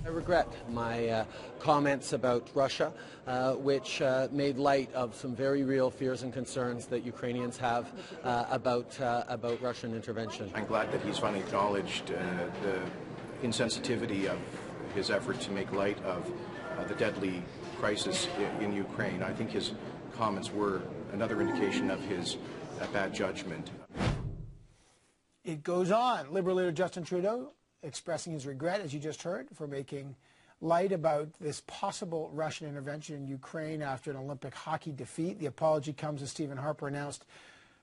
I regret my comments about Russia, which made light of some very real fears and concerns that Ukrainians have about Russian intervention. I'm glad that he's finally acknowledged the insensitivity of his effort to make light of the deadly crisis in Ukraine. I think his comments were another indication of his bad judgment. It goes on. Liberal leader Justin Trudeau expressing his regret, as you just heard, for making light about this possible Russian intervention in Ukraine after an Olympic hockey defeat. The apology comes as Stephen Harper announced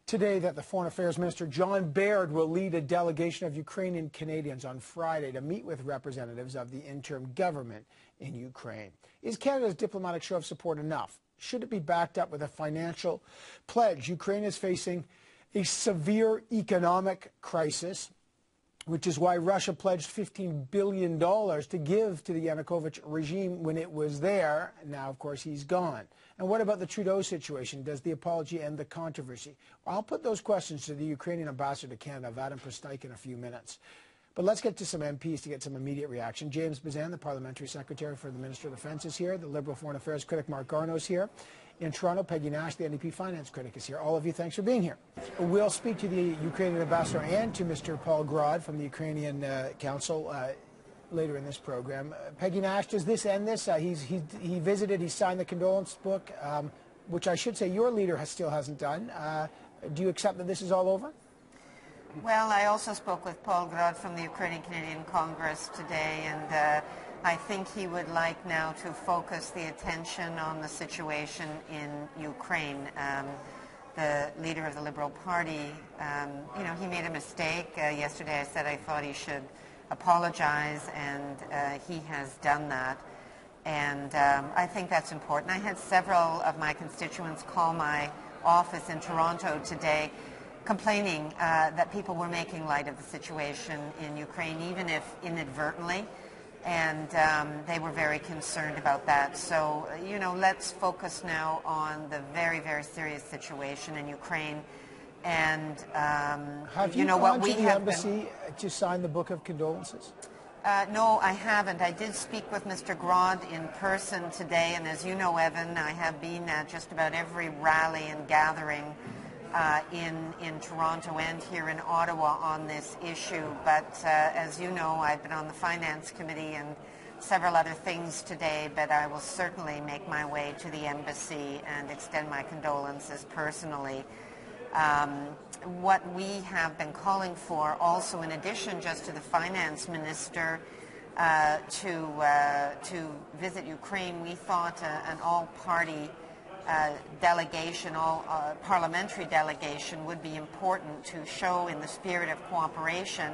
today that the Foreign Affairs Minister John Baird will lead a delegation of Ukrainian Canadians on Friday to meet with representatives of the interim government in Ukraine. Is Canada's diplomatic show of support enough? Should it be backed up with a financial pledge? Ukraine is facing a severe economic crisis, which is why Russia pledged $15 billion to give to the Yanukovych regime when it was there. Now, of course, he's gone. And what about the Trudeau situation? Does the apology end the controversy? I'll put those questions to the Ukrainian ambassador to Canada, Vadim Prystaik, in a few minutes. But let's get to some MPs to get some immediate reaction. James Bazan, the Parliamentary Secretary for the Minister of Defence, is here. The Liberal Foreign Affairs critic Mark Garneau is here. In Toronto, Peggy Nash, the NDP finance critic, is here. All of you, thanks for being here. We'll speak to the Ukrainian ambassador and to Mr. Paul Grod from the Ukrainian Council later in this program. Peggy Nash, does this end this? He visited, he signed the condolence book, which I should say your leader still hasn't done. Do you accept that this is all over? Well, I also spoke with Paul Grod from the Ukrainian Canadian Congress today, and I think he would like now to focus the attention on the situation in Ukraine. The leader of the Liberal Party, he made a mistake. Yesterday I said I thought he should apologize, and he has done that. And I think that's important. I had several of my constituents call my office in Toronto today complaining that people were making light of the situation in Ukraine, even if inadvertently. And they were very concerned about that. So, let's focus now on the very, very serious situation in Ukraine. And, have you gone to the embassy to sign the Book of Condolences? No, I haven't. I did speak with Mr. Grod in person today. And as you know, Evan, I have been at just about every rally and gathering in Toronto and here in Ottawa on this issue. But as you know, I've been on the Finance Committee and several other things today, but I will certainly make my way to the embassy and extend my condolences personally. What we have been calling for also, in addition just to the Finance Minister to visit Ukraine, we thought an all-party delegation, parliamentary delegation would be important to show in the spirit of cooperation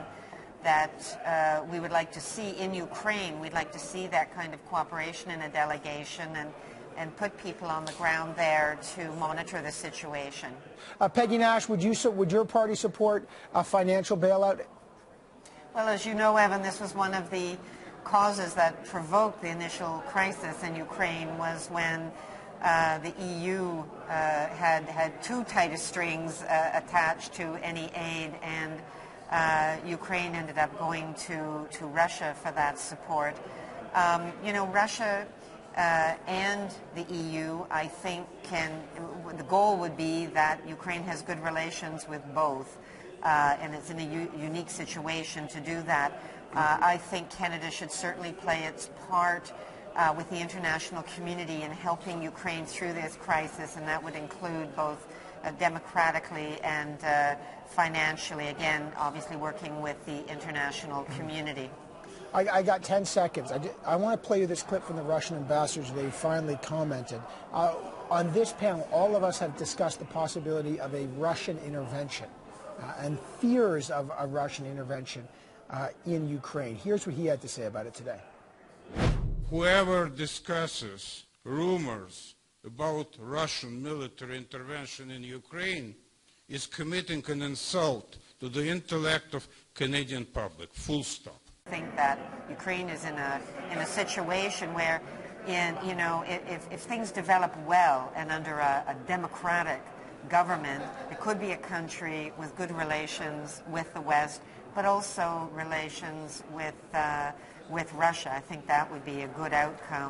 that we would like to see in Ukraine. We'd like to see that kind of cooperation in a delegation and put people on the ground there to monitor the situation. Peggy Nash, would your party support a financial bailout? Well, as you know, Evan, this was one of the causes that provoked the initial crisis in Ukraine, was when the EU had too tight of strings attached to any aid, and Ukraine ended up going to Russia for that support. Russia and the EU, I think, the goal would be that Ukraine has good relations with both, and it's in a unique situation to do that. I think Canada should certainly play its part with the international community in helping Ukraine through this crisis, and that would include both democratically and financially, again, obviously working with the international community. I got 10 seconds. I want to play you this clip from the Russian ambassador today. He finally commented. On this panel, all of us have discussed the possibility of a Russian intervention and fears of a Russian intervention in Ukraine. Here's what he had to say about it today. Whoever discusses rumors about Russian military intervention in Ukraine is committing an insult to the intellect of Canadian public. Full stop. I think that Ukraine is in a situation where, if things develop well and under a democratic government, it could be a country with good relations with the West, but also relations with Russia. I think that would be a good outcome.